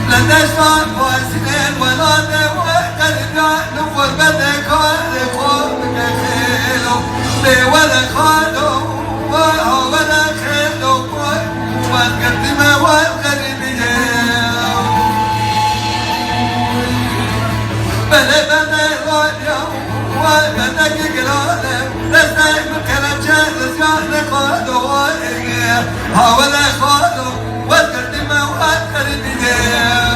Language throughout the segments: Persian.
لدشان واسنين ولاده وقلب نفر بدك خالق بكخيلو لي ولا خالو ولا خيلو والقدمة والقلب جاو بلا بلا غاليا وبدك قلالة لسنك بكلام جاهز يعني خالو ولا خالو والقدمة والقلب جاو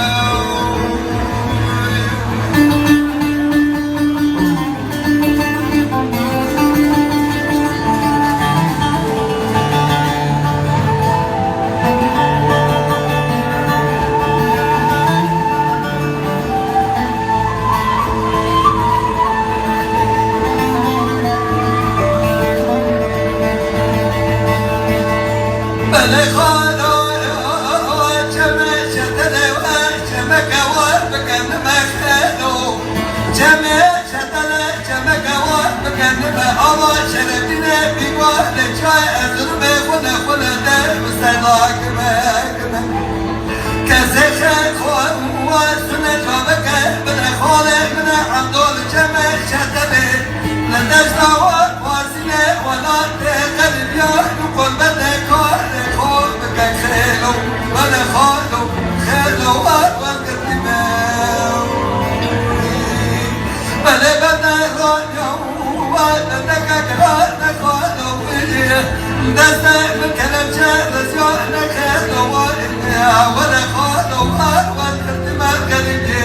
الله شرفنا بقوة شاي أزرمي خنا خنا دار مستداك ماكنا كزخان خوان واسنا جابك بدنا خالق بنا عمدول جمع شتلي لدشنا واسنا ولا تقلب يا نقول بدنا خال بك خيلو ولا خيلو والقدماء بلا بدنا غانيو بدك كلامك خالو دسنا من كلام جالس يوحنا خالو ولا خالو والقدماء قلبي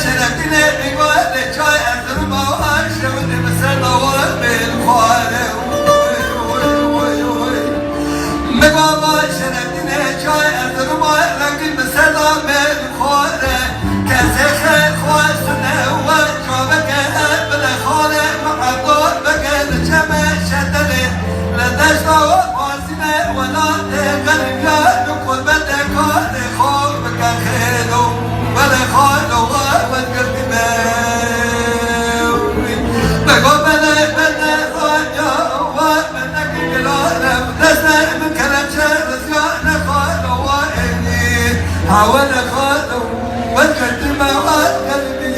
شرفتنا بقوة شاي أزرما وأشرب مسنا وبالخالق بقوة شرفتنا شاي أزرما لكن مسنا بالخالق كزخ خواسنا وجوابك بالخالق محضور بك الجمع شتلي لدشنا وقاسنا ولا تقلب يا نقول بدك خوف بك خيلو ولا خالو حاول خالو والقدمة والقلب